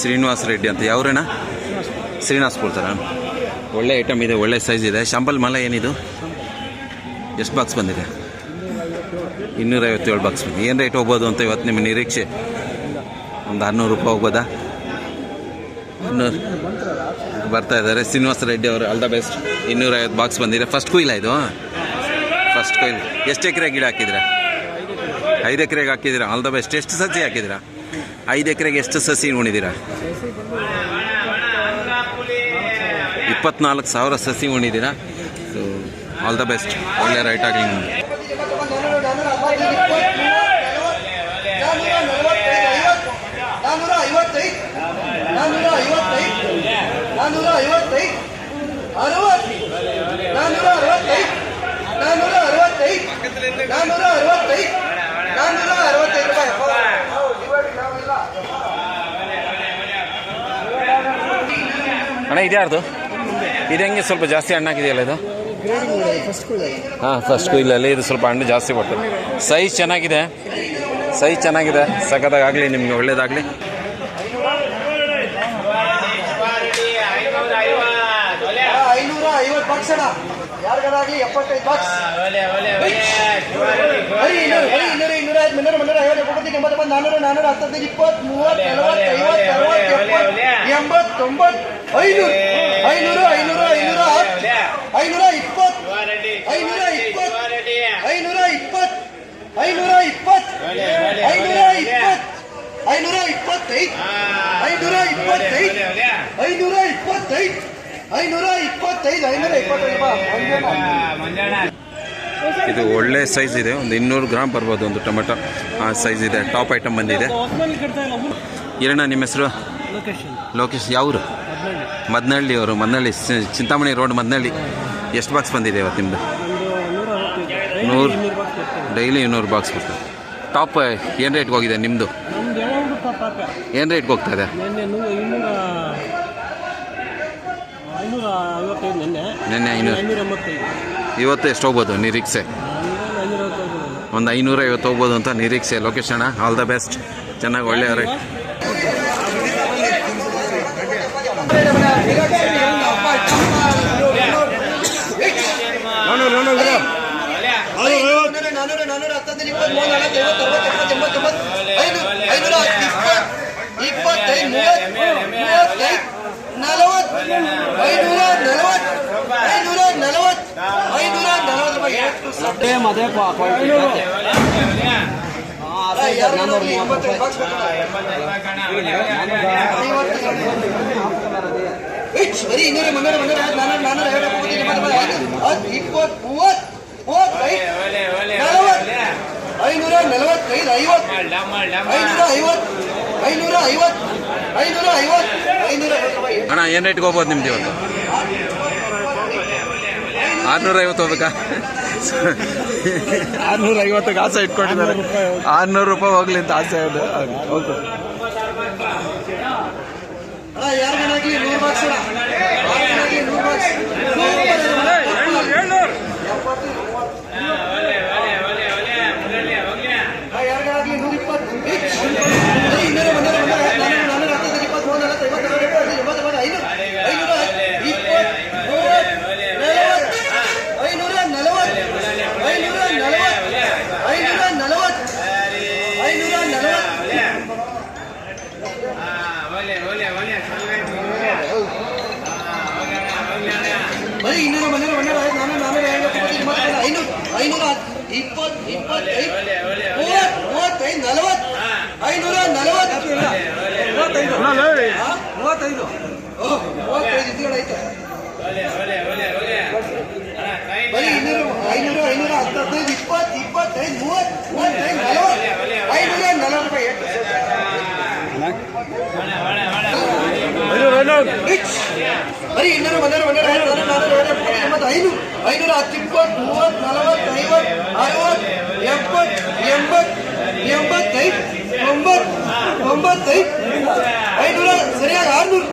ಶ್ರೀನಿವಾಸ ರೆಡ್ಡಿ ಅಂತ ಯಾವ್ರೇನ ಶ್ರೀನಿವಾಸಪುರ ಥರ ಒಳ್ಳೆ ಐಟಮ್ ಇದೆ, ಒಳ್ಳೆ ಸೈಜ್ ಇದೆ. ಶಾಂಪಲ್ ಮಾಲ ಏನಿದು? ಎಷ್ಟು ಬಾಕ್ಸ್ ಬಂದಿದೆ? 257 ಬಾಕ್ಸ್ ಬಂದಿದೆ. ಏನು ರೇಟ್ ಹೋಗ್ಬೋದು ಅಂತ ಇವತ್ತು ನಿಮ್ಮ ನಿರೀಕ್ಷೆ? ಒಂದು 600 ರೂಪಾಯಿ ಹೋಗ್ಬೋದಾ? 600 ಬರ್ತಾ ಇದ್ದಾರೆ. ಶ್ರೀನಿವಾಸ ರೆಡ್ಡಿ ಅವರು ಆಲ್ ದ ಬೆಸ್ಟ್. 250 ಬಾಕ್ಸ್ ಬಂದಿದೆ. ಫಸ್ಟ್ ಕೊಯ್ಲ ಇದು? ಫಸ್ಟ್ ಕೊಯ್ಲು. ಎಷ್ಟು ಎಕರೆ ಗಿಡ ಹಾಕಿದ್ದೀರಾ? 5 ಎಕರೆಗೆ ಹಾಕಿದ್ದೀರಾ? All the best. ಎಷ್ಟು ಸಸಿ ಹಾಕಿದ್ದೀರಾ? 5 ಎಕರೆಗೆ ಎಷ್ಟು ಸಸಿ ಉಣಿದ್ದೀರಾ? 24,000 ಸಸಿ ಉಣಿದ್ದೀರಾ. So all the best. ಒಳ್ಳೆ ರೈಟ್ ಆಗಲಿ. ಅಣ್ಣ ಇದ್ಯಾರ್ದು? ಇದು ಹೆಂಗೆ ಸ್ವಲ್ಪ ಜಾಸ್ತಿ ಹಣ್ಣಾಗಿದೆಯಲ್ಲ ಇದು? ಹಾಂ, ಫಸ್ಟ್ ಕೊಯ್ಲಲ್ಲಿ ಇದು ಸ್ವಲ್ಪ ಹಣ್ಣು ಜಾಸ್ತಿ ಬರ್ತದೆ. ಸೈಜ್ ಚೆನ್ನಾಗಿದೆ, ಸೈಜ್ ಚೆನ್ನಾಗಿದೆ. ಸಖತ್ತಾಗಲಿ, ನಿಮಗೆ ಒಳ್ಳೇದಾಗಲಿ. ಇದು ಒಳ್ಳೆ ಸೈಜ್ ಇದೆ. ಒಂದು 200 ಗ್ರಾಮ್ ಬರ್ಬೋದು ಒಂದು ಟೊಮೆಟೊ. ಆ ಸೈಜ್ ಇದೆ. ಟಾಪ್ ಐಟಮ್ ಬಂದಿದೆ. ಏನಣ್ಣ ನಿಮ್ಮ ಹೆಸರು? ಲೋಕೇಶ್. ಯಾವರು? ಮದ್ನಹಳ್ಳಿ ಅವರು. ಮದ್ನಹಳ್ಳಿ, ಚಿಂತಾಮಣಿ ರೋಡ್, ಮದ್ನಹಳ್ಳಿ. ಎಷ್ಟು ಬಾಕ್ಸ್ ಬಂದಿದೆ ಇವತ್ತು ನಿಮ್ಮದು? 100. ಡೈಲಿ 200 ಬಾಕ್ಸ್ ಬರ್ತದೆ. ಟಾಪ್ ಏನು ರೇಟ್ಗೆ ಹೋಗಿದೆ ನಿಮ್ಮದು? ಏನು ರೇಟ್ಗೆ ಹೋಗ್ತಾ ಇದೆ? ನೆನ್ನೆ 500. ಇವತ್ತು ಎಷ್ಟು ಹೋಗ್ಬೋದು ನಿರೀಕ್ಷೆ? ಒಂದು 550 ಹೋಗ್ಬೋದು ಅಂತ ನಿರೀಕ್ಷೆ. Location all the best. ಚೆನ್ನಾಗಿ ಒಳ್ಳೆಯ ರೇಟ್. ಅಣ್ಣ ಏನು ರೇಟ್ಗೆ ಹೋಗ್ಬೋದು ನಿಮ್ದು ಇವತ್ತು? 650 ಹೋಗ್ಬೇಕಾ? 650 ಆಸೆ ಇಟ್ಕೊಂಡಿದ್ದಾರೆ. 600 ರೂಪಾಯಿ ಹೋಗ್ಲಿ ಅಂತ ಆಸೆ ಇದೆ. ಓಕೆ. ಬರೀ ಸರಿಯಾಗಿ 600